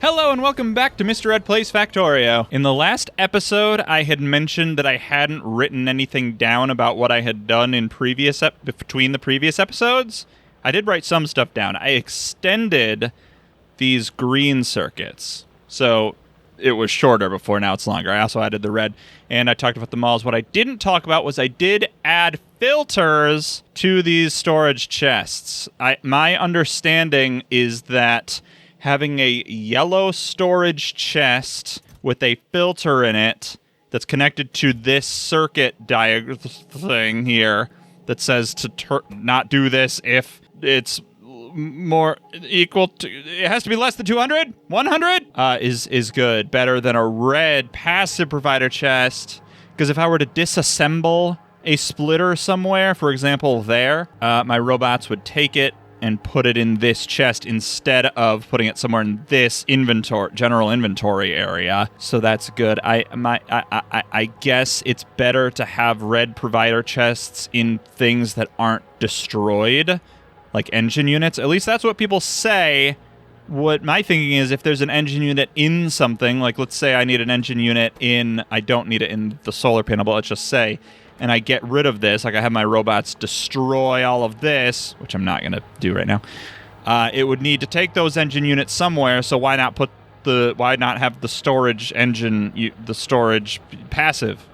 Hello and welcome back to Mr. Ed Plays Factorio. In the last episode, I had mentioned that I hadn't written anything down about what I had done in between the previous episodes. I did write some stuff down. I extended these green circuits, so it was shorter before, now it's longer. I also added the red, and I talked about the malls. What I didn't talk about was I did add filters to these storage chests. My understanding is that having a yellow storage chest with a filter in it that's connected to this circuit diagram thing here that says to not do this if it's more equal to, it has to be less than 200, 100, is good. Better than a red passive provider chest. Because if I were to disassemble a splitter somewhere, for example there, my robots would take it and put it in this chest instead of putting it somewhere in this general inventory area. So that's good. I guess it's better to have red provider chests in things that aren't destroyed, like engine units. At least that's what people say. What my thinking is, if there's an engine unit in something, like let's say I need an engine unit in, I don't need it in the solar panel, but let's just say, and I get rid of this, like I have my robots destroy all of this, which I'm not going to do right now, it would need to take those engine units somewhere, so why not have the storage engine, the storage passive,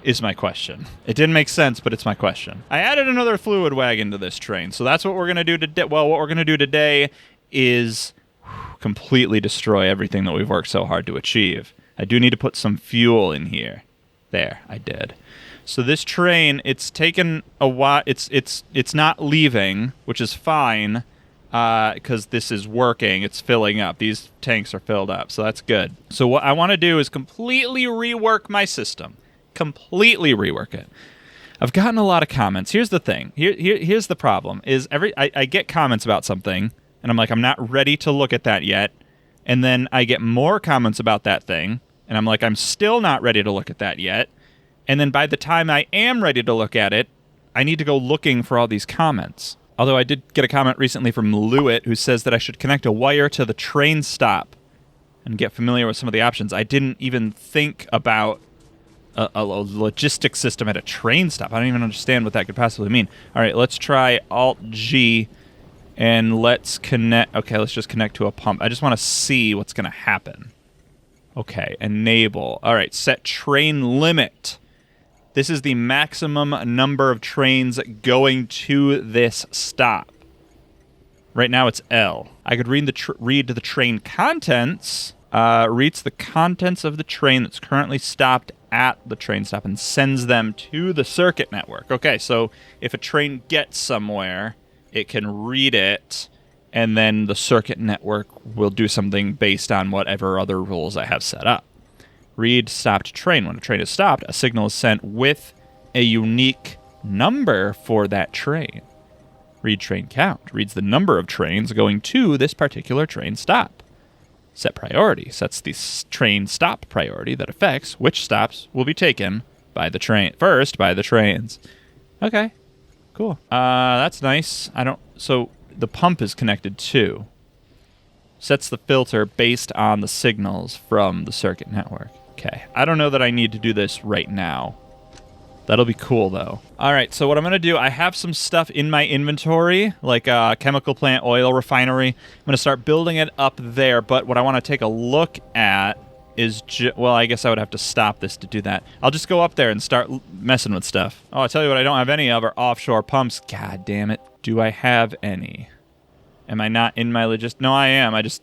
is my question. It didn't make sense, but it's my question. I added another fluid wagon to this train, so that's what we're going to do today. Well, what we're going to do today is completely destroy everything that we've worked so hard to achieve. I do need to put some fuel in here. There, I did. So this train, it's taken a while. It's not leaving, which is fine, because this is working. It's filling up. These tanks are filled up, so that's good. So what I want to do is completely rework my system. Completely rework it. I've gotten a lot of comments. Here's the thing. Here's the problem. Is I get comments about something, and I'm like, I'm not ready to look at that yet. And then I get more comments about that thing, and I'm like, I'm still not ready to look at that yet. And then by the time I am ready to look at it, I need to go looking for all these comments. Although I did get a comment recently from Lewitt who says that I should connect a wire to the train stop and get familiar with some of the options. I didn't even think about a logistics system at a train stop. I don't even understand what that could possibly mean. All right, let's try Alt-G and let's connect. Okay, let's just connect to a pump. I just want to see what's going to happen. Okay, enable. All right, set train limit. This is the maximum number of trains going to this stop. Right now it's L. I could read the train contents. Reads the contents of the train that's currently stopped at the train stop and sends them to the circuit network. Okay, so if a train gets somewhere, it can read it, and then the circuit network will do something based on whatever other rules I have set up. Read stopped train. When a train is stopped, a signal is sent with a unique number for that train. Read train count. Reads the number of trains going to this particular train stop. Set priority. Sets the train stop priority that affects which stops will be taken by the train first by the trains. Okay, cool. That's nice. So the pump is connected too. Sets the filter based on the signals from the circuit network. Okay, I don't know that I need to do this right now. That'll be cool, though. All right, so what I'm going to do, I have some stuff in my inventory, like a chemical plant, oil refinery. I'm going to start building it up there, but what I want to take a look at is, well, I guess I would have to stop this to do that. I'll just go up there and start messing with stuff. Oh, I'll tell you what I don't have any of are offshore pumps. God damn it. Do I have any? Am I not in my No, I am. I just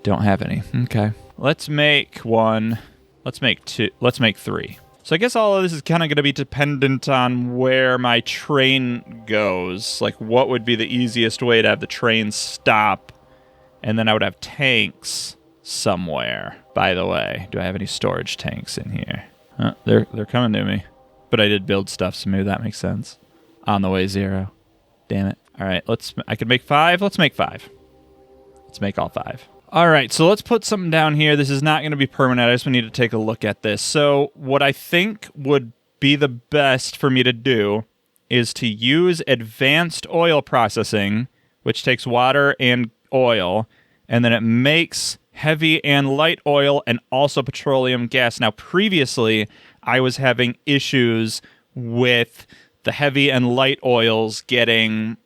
don't have any. Okay. Let's make one. Let's make two. Let's make three. So I guess all of this is kind of going to be dependent on where my train goes. Like, what would be the easiest way to have the train stop? And then I would have tanks somewhere. By the way, do I have any storage tanks in here? They're coming to me. But I did build stuff, so maybe that makes sense. On the way 0. Damn it. All right, I could make 5. Let's make 5. Let's make all 5. All right, so let's put something down here. This is not going to be permanent. I just need to take a look at this. So what I think would be the best for me to do is to use advanced oil processing, which takes water and oil, and then it makes heavy and light oil and also petroleum gas. Now, previously, I was having issues with the heavy and light oils getting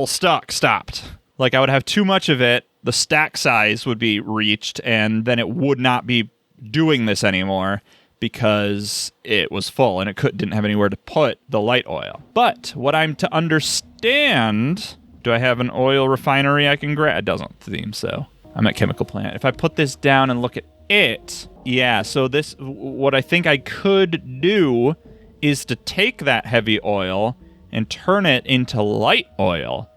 stopped. Like, I would have too much of it, the stack size would be reached, and then it would not be doing this anymore because it was full and it didn't have anywhere to put the light oil. But what I'm to understand, do I have an oil refinery I can grab? It doesn't seem so. I'm at chemical plant. If I put this down and look at it, yeah, so this, what I think I could do is to take that heavy oil and turn it into light oil,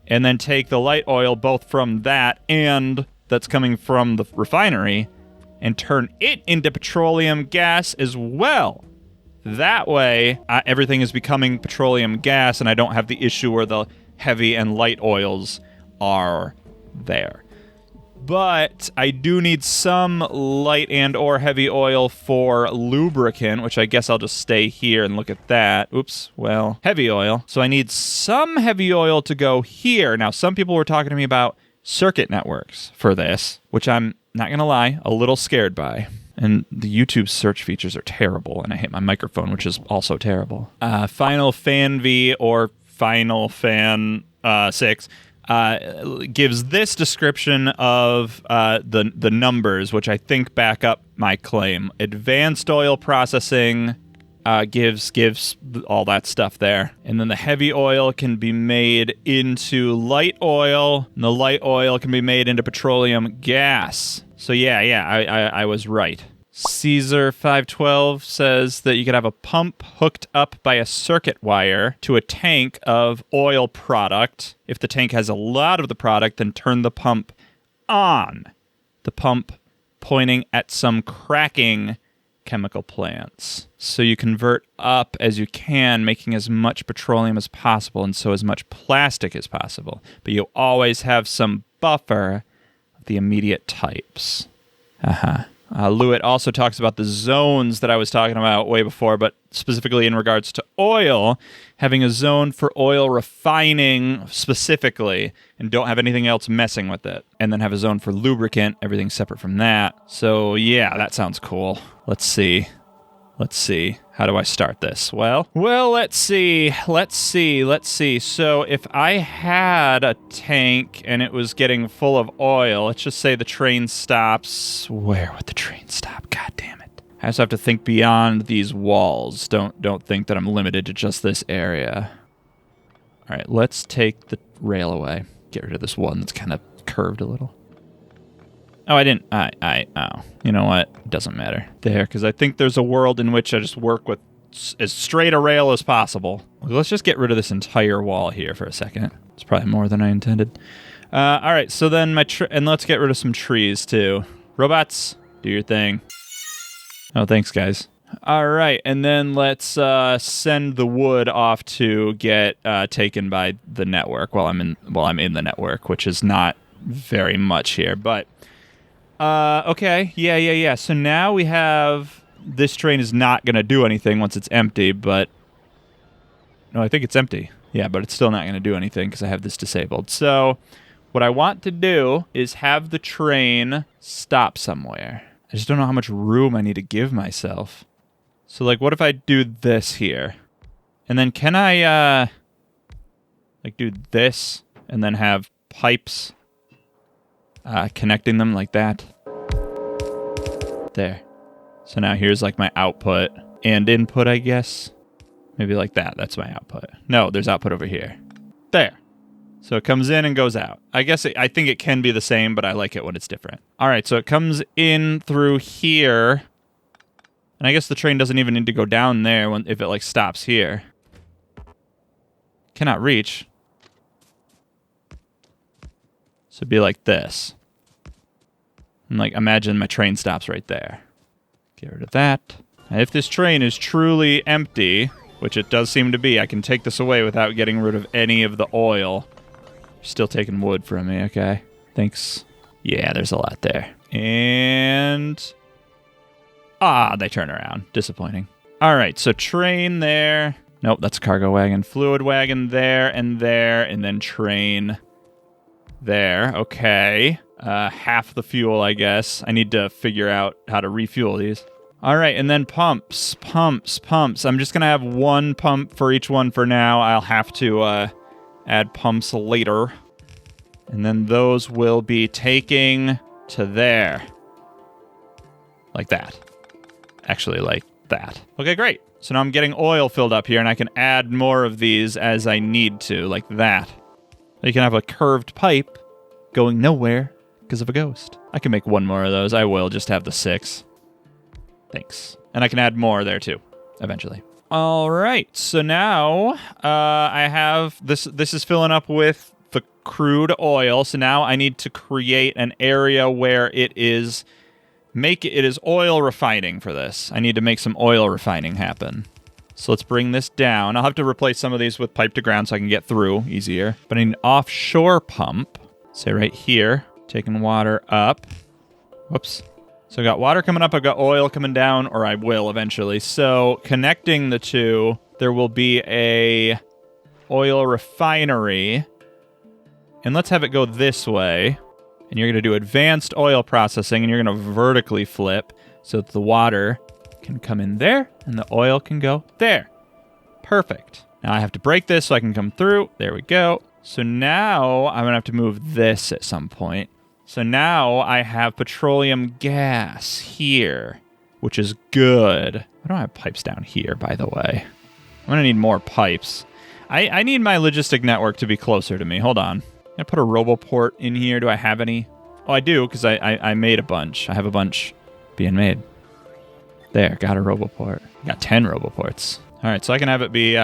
and then take the light oil both from that and that's coming from the refinery and turn it into petroleum gas as well. That way, everything is becoming petroleum gas, and I don't have the issue where the heavy and light oils are there. But I do need some light and or heavy oil for lubricant, which I guess I'll just stay here and look at that. Oops, well, heavy oil. So I need some heavy oil to go here. Now, some people were talking to me about circuit networks for this, which I'm not going to lie, a little scared by. And the YouTube search features are terrible, and I hate my microphone, which is also terrible. Final Fan V or Final Fan 6 gives this description of the numbers, which I think back up my claim. Advanced oil processing gives all that stuff there. And then the heavy oil can be made into light oil, and the light oil can be made into petroleum gas. So yeah, I was right. Caesar 512 says that you could have a pump hooked up by a circuit wire to a tank of oil product. If the tank has a lot of the product, then turn the pump on. The pump pointing at some cracking chemical plants. So you convert up as you can, making as much petroleum as possible and so as much plastic as possible. But you always have some buffer of the immediate types. Lewitt also talks about the zones that I was talking about way before, but specifically in regards to oil, having a zone for oil refining specifically, and don't have anything else messing with it. And then have a zone for lubricant, everything separate from that. So yeah, that sounds cool. Let's see. How do I start this? Well, let's see. So if I had a tank and it was getting full of oil, let's just say the train stops. Where would the train stop? God damn it. I also have to think beyond these walls. Don't think that I'm limited to just this area. All right, let's take the rail away. Get rid of this one that's kind of curved a little. Oh, I didn't. Oh. You know what? It doesn't matter. There, because I think there's a world in which I just work with as straight a rail as possible. Let's just get rid of this entire wall here for a second. It's probably more than I intended. All right, so then and let's get rid of some trees, too. Robots, do your thing. Oh, thanks, guys. All right, and then let's send the wood off to get taken by the network while I'm in the network, which is not very much here, but... okay, yeah. So now we have... This train is not going to do anything once it's empty, but... No, I think it's empty. Yeah, but it's still not going to do anything because I have this disabled. So, what I want to do is have the train stop somewhere. I just don't know how much room I need to give myself. So, like, what if I do this here? And then can I, do this and then have pipes connecting them like that? There. So now here's like my output and input, I guess. Maybe like that. That's my output. No, there's output over here. There. So it comes in and goes out. I think it can be the same, but I like it when it's different. All right, so it comes in through here. And I guess the train doesn't even need to go down there if it like stops here. Cannot reach. So it'd be like this. And like imagine my train stops right there. Get rid of that. And if this train is truly empty, which it does seem to be, I can take this away without getting rid of any of the oil. You're still taking wood from me, okay? Thanks. Yeah, there's a lot there. And... they turn around. Disappointing. All right, so train there. Nope, that's a cargo wagon. Fluid wagon there, and then train there. Okay. Half the fuel, I guess. I need to figure out how to refuel these. All right, and then pumps. I'm just going to have one pump for each one for now. I'll have to add pumps later. And then those will be taking to there. Like that. Actually, like that. Okay, great. So now I'm getting oil filled up here, and I can add more of these as I need to, like that. You can have a curved pipe going nowhere because of a ghost. I can make one more of those. I will just have the 6. Thanks. And I can add more there too, eventually. All right. So now I have this. This is filling up with the crude oil. So now I need to create an area where it is oil refining for this. I need to make some oil refining happen. So let's bring this down. I'll have to replace some of these with pipe to ground so I can get through easier. But I need an offshore pump. Say right here, taking water up. Whoops. So I got water coming up, I've got oil coming down, or I will eventually. So connecting the two, there will be a oil refinery. And let's have it go this way. And you're going to do advanced oil processing, and you're going to vertically flip so that the water can come in there, and the oil can go there. Perfect. Now I have to break this so I can come through. There we go. So now I'm going to have to move this at some point. So now I have petroleum gas here, which is good. I don't have pipes down here, by the way. I'm going to need more pipes. I need my logistic network to be closer to me. Hold on. I put a roboport in here. Do I have any? Oh, I do, because I made a bunch. I have a bunch being made. There, got a roboport. Got 10 roboports. All right, so I can have it be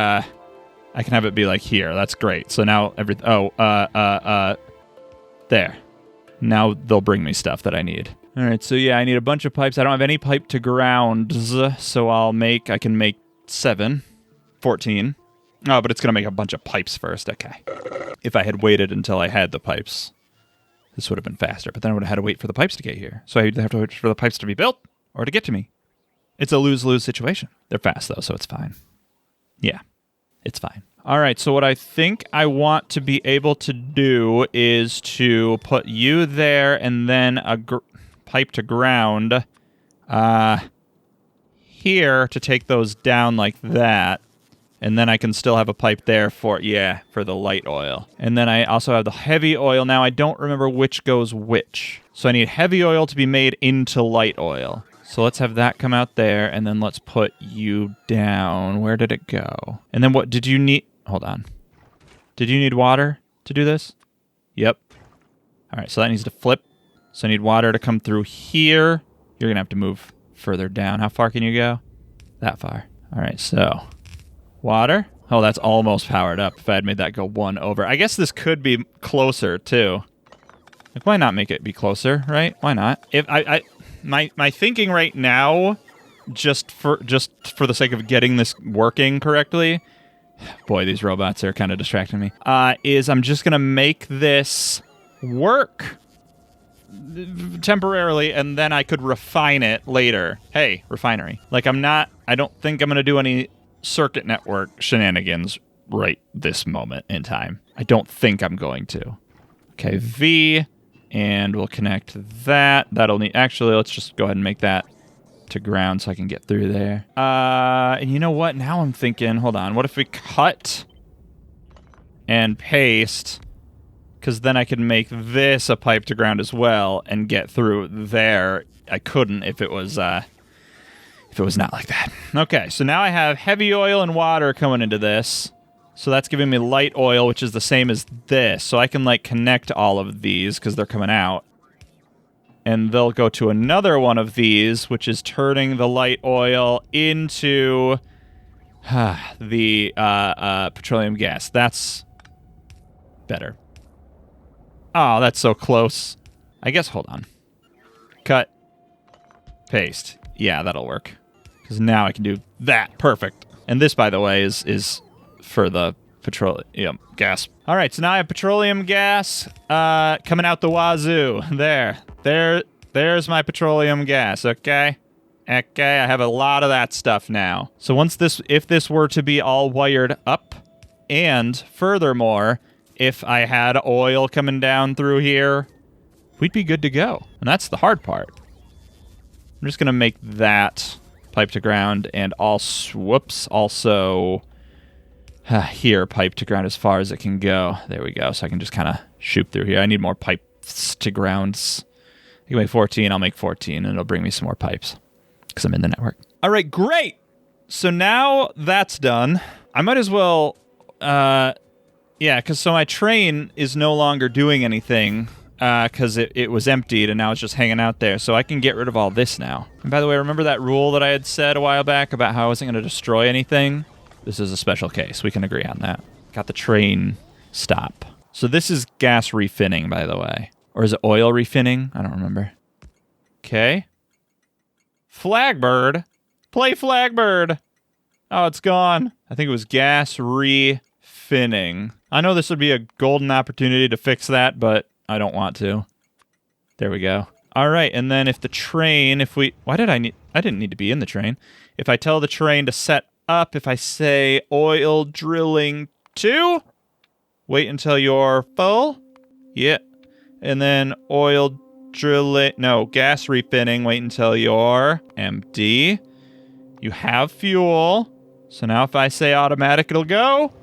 like here. That's great. So now there. Now they'll bring me stuff that I need. All right, so yeah, I need a bunch of pipes. I don't have any pipe to grounds, so I can make 14. Oh, but it's going to make a bunch of pipes first. Okay. If I had waited until I had the pipes, this would have been faster. But then I would have had to wait for the pipes to get here. So I'd have to wait for the pipes to be built or to get to me. It's a lose-lose situation. They're fast, though, so it's fine. Yeah, it's fine. All right, so what I think I want to be able to do is to put you there and then a pipe to ground here to take those down like that. And then I can still have a pipe there for the light oil. And then I also have the heavy oil. Now, I don't remember which goes which. So I need heavy oil to be made into light oil. So let's have that come out there, and then let's put you down. Where did it go? And then what did you need? Hold on. Did you need water to do this? Yep. All right, so that needs to flip. So I need water to come through here. You're going to have to move further down. How far can you go? That far. All right, so water. Oh, that's almost powered up if I had made that go 1 over. I guess this could be closer, too. Like, why not make it be closer, right? Why not? If My thinking right now, just for the sake of getting this working correctly, boy, these robots are kind of distracting me, is I'm just going to make this work temporarily, and then I could refine it later. Hey, refinery. Like, I don't think I'm going to do any circuit network shenanigans right this moment in time. I don't think I'm going to. Okay, V... And we'll connect that. Actually, let's just go ahead and make that to ground so I can get through there. And you know what? Now I'm thinking, hold on. What if we cut and paste? Because then I could make this a pipe to ground as well and get through there. I couldn't if it was not like that. Okay, so now I have heavy oil and water coming into this. So that's giving me light oil, which is the same as this. So I can, like, connect all of these because they're coming out. And they'll go to another one of these, which is turning the light oil into the petroleum gas. That's better. Oh, that's so close. I guess, hold on. Cut. Paste. Yeah, that'll work. Because now I can do that. Perfect. And this, by the way, is for the petroleum gas. All right, so now I have petroleum gas coming out the wazoo. There's my petroleum gas, okay? Okay, I have a lot of that stuff now. So if this were to be all wired up, and furthermore, if I had oil coming down through here, we'd be good to go. And that's the hard part. I'm just going to make that pipe to ground and also here, pipe to ground as far as it can go. There we go. So I can just kind of shoot through here. I need more pipes to grounds. You can make 14, I'll make 14, and it'll bring me some more pipes because I'm in the network. All right, great. So now that's done. I might as well, because so my train is no longer doing anything because it was emptied and now it's just hanging out there. So I can get rid of all this now. And by the way, remember that rule that I had said a while back about how I wasn't going to destroy anything? This is a special case. We can agree on that. Got the train stop. So this is gas refinning, by the way. Or is it oil refinning? I don't remember. Okay. Flagbird. Play Flagbird. Oh, it's gone. I think it was gas refinning. I know this would be a golden opportunity to fix that, but I don't want to. There we go. All right, and then if the train, I didn't need to be in the train. If I tell the train to set up, if I say oil drilling 2, wait until you're full. Yeah. And then oil drilling, no, gas refinning, wait until you're empty. You have fuel. So now if I say automatic, it'll go.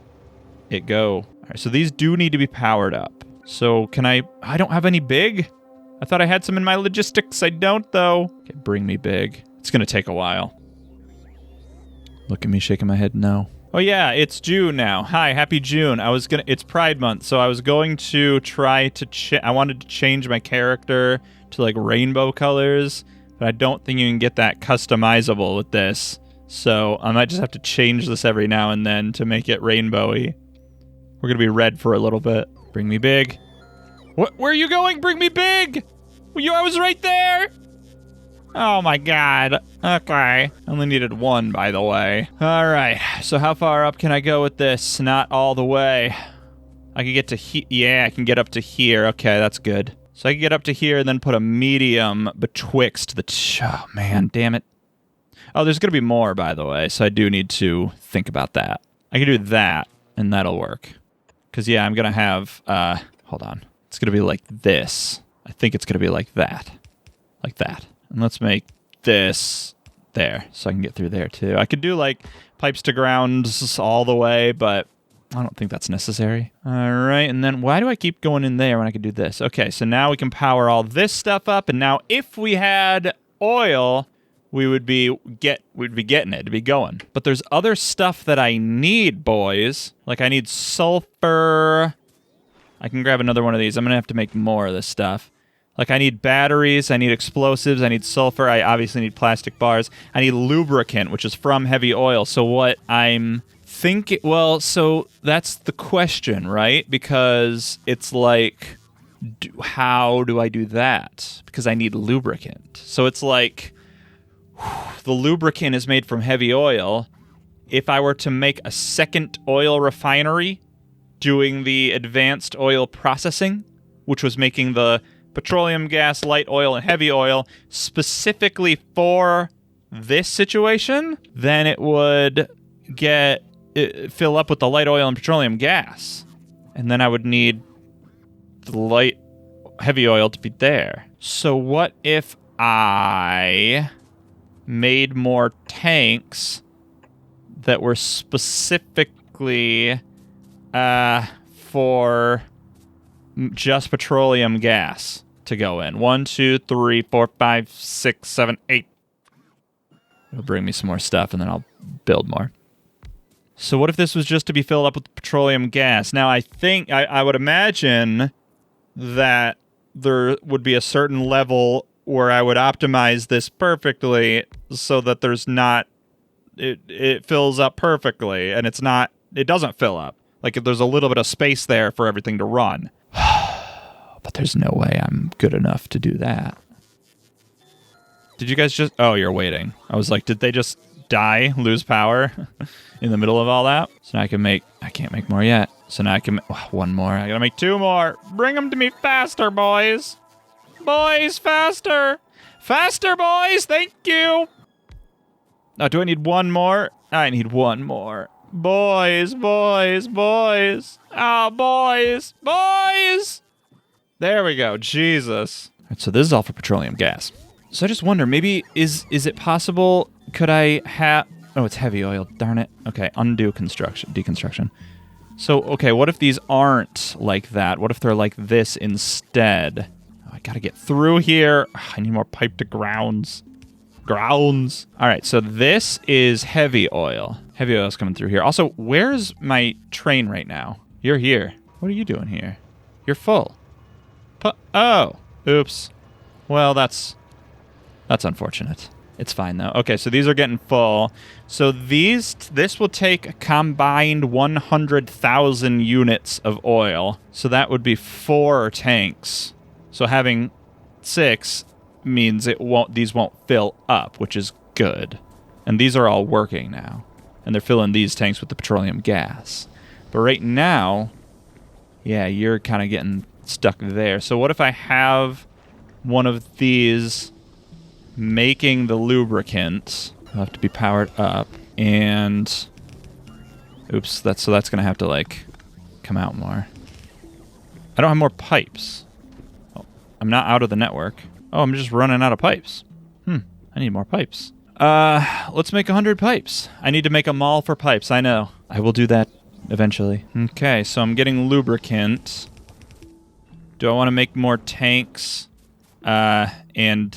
It go. All right, so these do need to be powered up. So I don't have any big. I thought I had some in my logistics. I don't, though. Okay, bring me big. It's going to take a while. Look at me shaking my head no. Oh yeah, it's June now. Hi, happy June. It's Pride Month, so I was going to try to I wanted to change my character to like rainbow colors, but I don't think you can get that customizable with this. So I might just have to change this every now and then to make it rainbowy. We're going to be red for a little bit. Bring me big. Where are you going? Bring me big! I was right there! Oh my god. Okay. I only needed 1, by the way. Alright, so how far up can I go with this? Not all the way. I can get to yeah, I can get up to here. Okay, that's good. So I can get up to here and then put a medium betwixt the oh man, damn it. Oh, there's gonna be more, by the way, so I do need to think about that. I can do that, and that'll work. Because, yeah, I'm gonna have, hold on. It's gonna be like this. I think it's gonna be like that. Like that. And let's make this there, so I can get through there, too. I could do, like, pipes to grounds all the way, but I don't think that's necessary. All right, and then why do I keep going in there when I could do this? Okay, so now we can power all this stuff up, and now if we had oil, we'd be getting it, to be going. But there's other stuff that I need, boys. Like, I need sulfur. I can grab another one of these. I'm going to have to make more of this stuff. Like, I need batteries, I need explosives, I need sulfur, I obviously need plastic bars. I need lubricant, which is from heavy oil. So what I'm thinking... Well, so that's the question, right? Because it's like, how do I do that? Because I need lubricant. So it's like, the lubricant is made from heavy oil. If I were to make a second oil refinery doing the advanced oil processing, which was making the petroleum gas, light oil, and heavy oil specifically for this situation, then it would fill up with the light oil and petroleum gas. And then I would need the heavy oil to be there. So what if I made more tanks that were specifically for just petroleum gas to go in? 1, 2, 3, 4, 5, 6, 7, 8. It'll bring me some more stuff, and then I'll build more. So what if this was just to be filled up with petroleum gas? Now, I think, I would imagine that there would be a certain level where I would optimize this perfectly so that there's not, it fills up perfectly, and it doesn't fill up. Like, there's a little bit of space there for everything to run. But there's no way I'm good enough to do that. Did you guys just... Oh, you're waiting. I was like, did they just die, lose power in the middle of all that? So now I can't make more yet. So now I can... one more. I gotta make 2 more. Bring them to me faster, boys. Boys, faster. Faster, boys. Thank you. Oh, do I need one more? I need one more. Boys, boys, boys. Oh, boys, boys. There we go. Jesus. All right, so this is all for petroleum gas. So I just wonder, maybe is it possible, could I have... Oh, it's heavy oil. Darn it. Okay, undo deconstruction. So, okay, what if these aren't like that? What if they're like this instead? Oh, I gotta get through here. Ugh, I need more pipe to grounds. Grounds. All right, so this is heavy oil. Heavy oil's coming through here. Also, where's my train right now? You're here. What are you doing here? You're full. Oh, oops. Well, that's unfortunate. It's fine, though. Okay, so these are getting full. So this will take a combined 100,000 units of oil. So that would be 4 tanks. So having 6 means these won't fill up, which is good. And these are all working now. And they're filling these tanks with the petroleum gas. But right now, yeah, you're kind of getting stuck there. So what if I have one of these making the lubricant? It'll have to be powered up. And oops, that's going to have to like come out more. I don't have more pipes. Oh, I'm not out of the network. Oh, I'm just running out of pipes. I need more pipes. Let's make 100 pipes. I need to make a mall for pipes. I know. I will do that eventually. Okay, so I'm getting lubricant. Do I want to make more tanks? And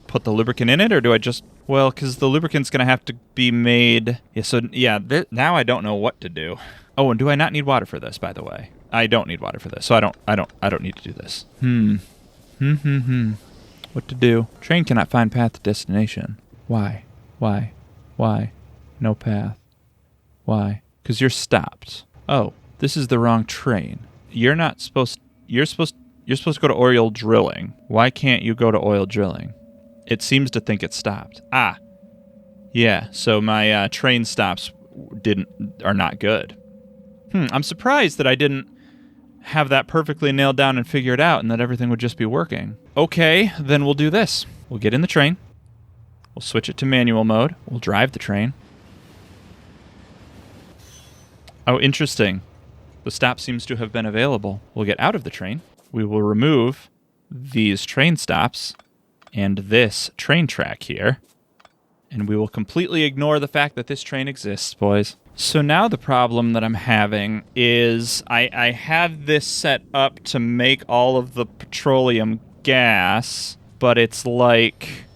put the lubricant in it, or do I just... Well, because the lubricant's going to have to be made... Yeah, so, yeah, now I don't know what to do. Oh, and do I not need water for this, by the way? I don't need water for this, so I don't need to do this. What to do? Train cannot find path to destination. Why? No path. Why? Because you're stopped. Oh, this is the wrong train. You're supposed to go to oil drilling. Why can't you go to oil drilling? It seems to think it's stopped. Ah. Yeah, so my train stops are not good. I'm surprised that I didn't have that perfectly nailed down and figured out and that everything would just be working. Okay, then we'll do this. We'll get in the train. We'll switch it to manual mode. We'll drive the train. Oh, interesting. The stop seems to have been available. We'll get out of the train. We will remove these train stops and this train track here. And we will completely ignore the fact that this train exists, boys. So now the problem that I'm having is I have this set up to make all of the petroleum gas, but it's like,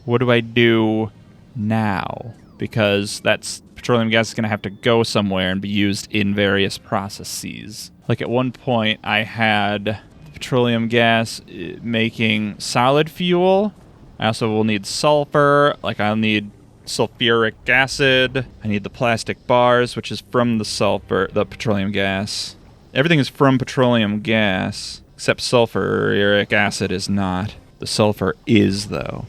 what do I do now? Because that's petroleum gas is going to have to go somewhere and be used in various processes. Like at one point I had petroleum gas making solid fuel. I also will need sulfur. Like I'll need sulfuric acid. I need the plastic bars, which is from the petroleum gas. Everything is from petroleum gas, except sulfuric acid is not. The sulfur is, though.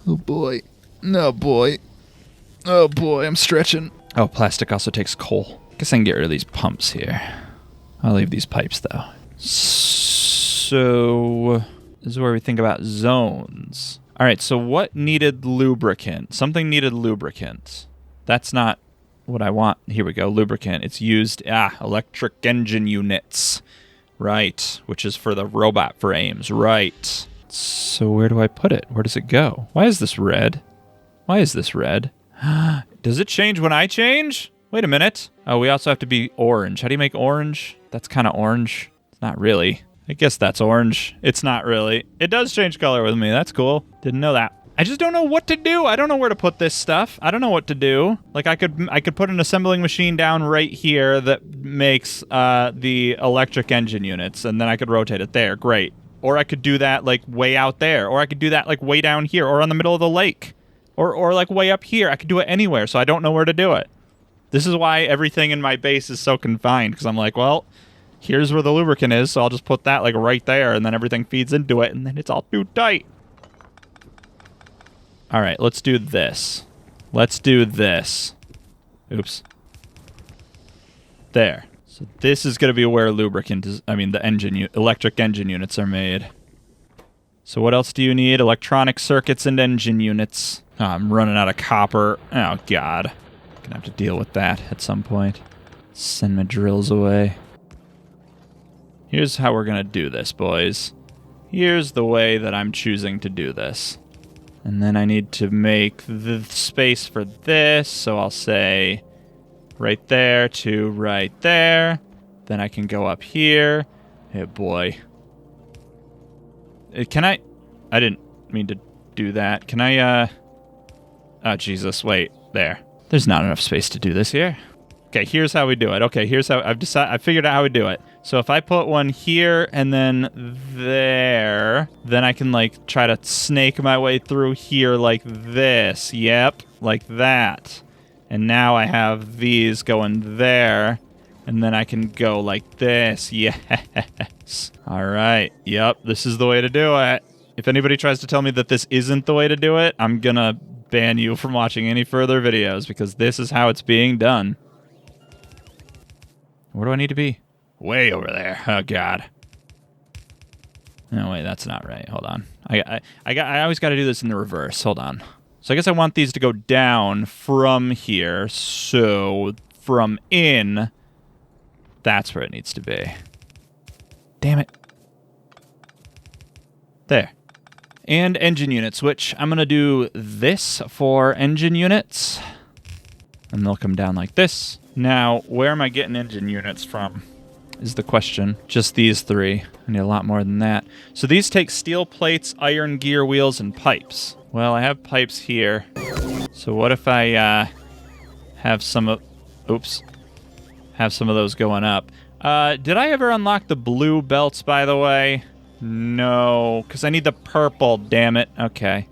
Oh boy. No boy. Oh boy, I'm stretching. Oh, plastic also takes coal. Guess I can get rid of these pumps here. I'll leave these pipes, though. So, this is where we think about zones. All right, so what needed lubricant? Something needed lubricant. That's not what I want. Here we go, lubricant. It's used, electric engine units. Right, which is for the robot frames. Right. So where do I put it? Where does it go? Why is this red? Why is this red? Does it change when I change? Wait a minute. Oh, we also have to be orange. How do you make orange? That's kind of orange. It's not really. I guess that's orange. It's not really. It does change color with me. That's cool. Didn't know that. I just don't know what to do. I don't know where to put this stuff. I don't know what to do. Like I could put an assembling machine down right here that makes the electric engine units, and then I could rotate it there. Great. Or I could do that like way out there. Or I could do that like way down here or on the middle of the lake. Or like way up here. I could do it anywhere, so I don't know where to do it. This is why everything in my base is so confined, because I'm like, well, here's where the lubricant is, so I'll just put that like right there, and then everything feeds into it, and then it's all too tight. All right, let's do this. Let's do this. Oops. There. So this is going to be where lubricant is, the electric engine units are made. So what else do you need? Electronic circuits and engine units. Oh, I'm running out of copper. Oh, God. Gonna have to deal with that at some point. Send my drills away. Here's how we're gonna do this, boys. Here's the way that I'm choosing to do this. And then I need to make the space for this, so I'll say right there to right there. Then I can go up here. Hey, boy. Can I didn't mean to do that. Can I, oh, Jesus, wait. There. There's not enough space to do this here. Okay, here's how we do it. Okay, here's how I figured out how we do it. So if I put one here and then there, then I can like try to snake my way through here like this. Yep, like that. And now I have these going there, and then I can go like this. Yes. All right. Yep, this is the way to do it. If anybody tries to tell me that this isn't the way to do it, I'm gonna ban you from watching any further videos because this is how it's being done. Where do I need to be? Way over there. Oh, God. No, wait, that's not right. Hold on. I always got to do this in the reverse. Hold on. So I guess I want these to go down from here. So from in, that's where it needs to be. Damn it. There. And engine units, which I'm going to do this for engine units. And they'll come down like this. Now, where am I getting engine units from is the question. Just these three. I need a lot more than that. So these take steel plates, iron gear wheels, and pipes. Well, I have pipes here. So what if I have some of... Oops. Have some of those going up. Did I ever unlock the blue belts, by the way? No, because I need the purple, damn it. Okay.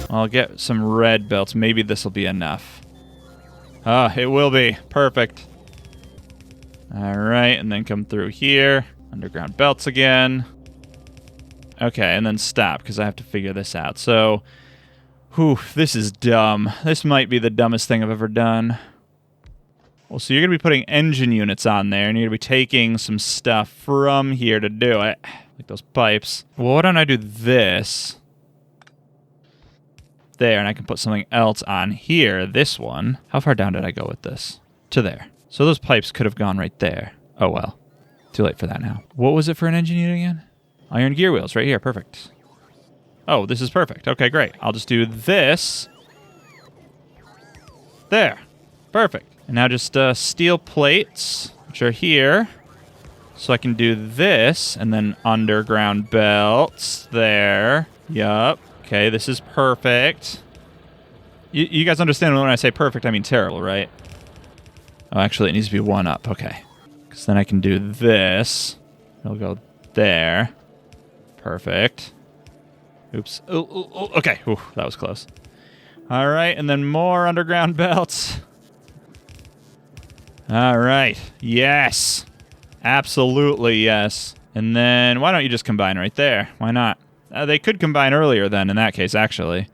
I'll get some red belts. Maybe this will be enough. Ah, it will be. Perfect. All right, and then come through here. Underground belts again. Okay, and then stop, because I have to figure this out. So, whew, this is dumb. This might be the dumbest thing I've ever done. Well, so you're going to be putting engine units on there, and you're going to be taking some stuff from here to do it. Like those pipes. Well, why don't I do this? There, and I can put something else on here. This one. How far down did I go with this? To there. So those pipes could have gone right there. Oh, well. Too late for that now. What was it for an engine unit again? Iron gear wheels right here. Perfect. Oh, this is perfect. Okay, great. I'll just do this. There. Perfect. And now just steel plates, which are here. So I can do this, and then underground belts. There. Yup. Okay, this is perfect. You guys understand when I say perfect, I mean terrible, right? Oh, actually, it needs to be one up. Okay. Because then I can do this. It'll go there. Perfect. Oops. Ooh, okay. Ooh, that was close. All right, and then more underground belts. All right. Yes. Absolutely yes. And then why don't you just combine right there? Why not? They could combine earlier then, in that case, actually.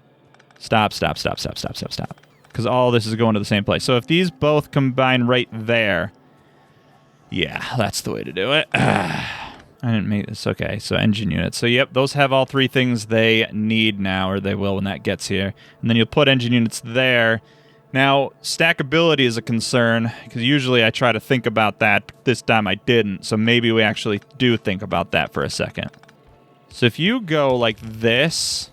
Stop. Because all this is going to the same place. So if these both combine right there, yeah, that's the way to do it. I didn't make this. Okay, so engine units. So, yep, those have all three things they need now, or they will when that gets here. And then you'll put engine units there. Now, stackability is a concern, because usually I try to think about that, but this time I didn't. So maybe we actually do think about that for a second. So if you go like this,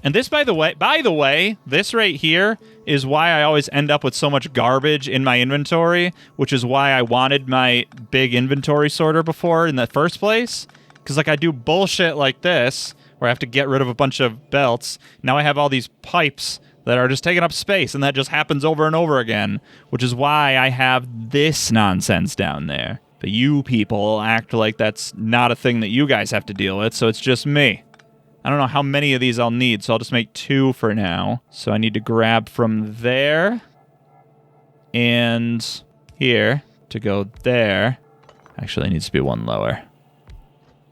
and this, by the way, this right here is why I always end up with so much garbage in my inventory, which is why I wanted my big inventory sorter before in the first place. Because like I do bullshit like this, where I have to get rid of a bunch of belts. Now I have all these pipes that are just taking up space, and that just happens over and over again, which is why I have this nonsense down there. But you people act like that's not a thing that you guys have to deal with, so it's just me. I don't know how many of these I'll need, so I'll just make 2 for now. So I need to grab from there and here to go there. Actually, it needs to be one lower,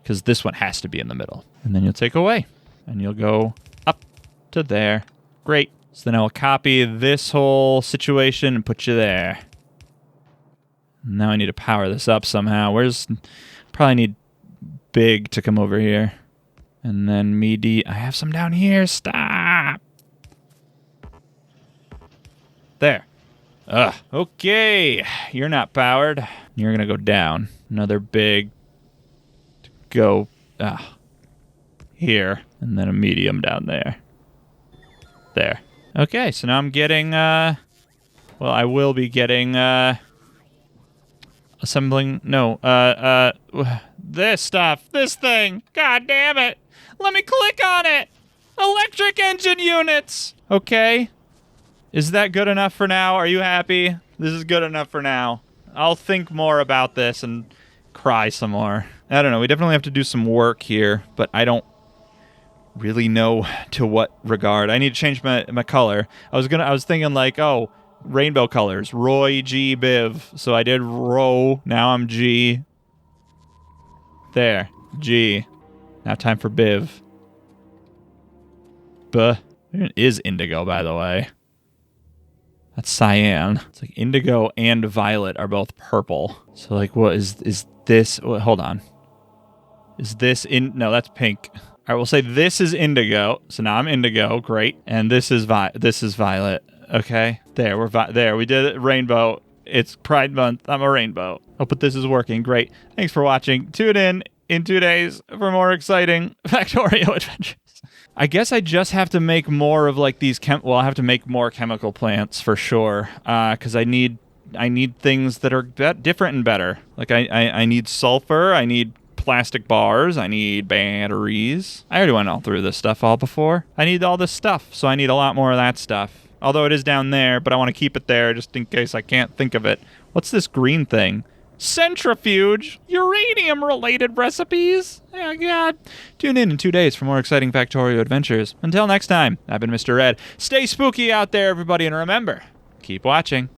because this one has to be in the middle. And then you'll take away, and you'll go up to there. Great. So then I'll copy this whole situation and put you there. Now I need to power this up somehow. Probably need Big to come over here. And then I have some down here. Stop. There. Ugh. Okay. You're not powered. You're going to go down. Another big to go here. And then a medium down there. There. Okay, so now I'm getting, well, I will be getting, assembling, no, this stuff. This thing. God damn it. Let me click on it. Electric engine units. Okay. Is that good enough for now? Are you happy? This is good enough for now. I'll think more about this and cry some more. I don't know. We definitely have to do some work here, but I don't really know to what regard. I need to change my color. I was thinking like, oh, rainbow colors. Roy G Biv. So I did Ro. Now I'm G. There. G. Now time for Biv. Buh. It is indigo, by the way. That's cyan. It's like indigo and violet are both purple. So like, what is this? Hold on. Is this no, that's pink. All right, we'll say this is indigo. So now I'm indigo. Great. And this is violet. Okay. There, there. We did it. Rainbow. It's Pride Month. I'm a rainbow. Hope that this is working. Great. Thanks for watching. Tune in 2 days for more exciting Factorio adventures. I guess I just have to make more of like these I have to make more chemical plants for sure, because I need things that are different and better. Like I need sulfur, I need plastic bars, I need batteries. I already went all through this stuff all before. I need all this stuff, so I need a lot more of that stuff. Although it is down there, but I want to keep it there just in case I can't think of it. What's this green thing? Centrifuge! Uranium-related recipes! Oh, God. Tune in 2 days for more exciting Factorio adventures. Until next time, I've been Mr. Ed. Stay spooky out there, everybody, and remember, keep watching.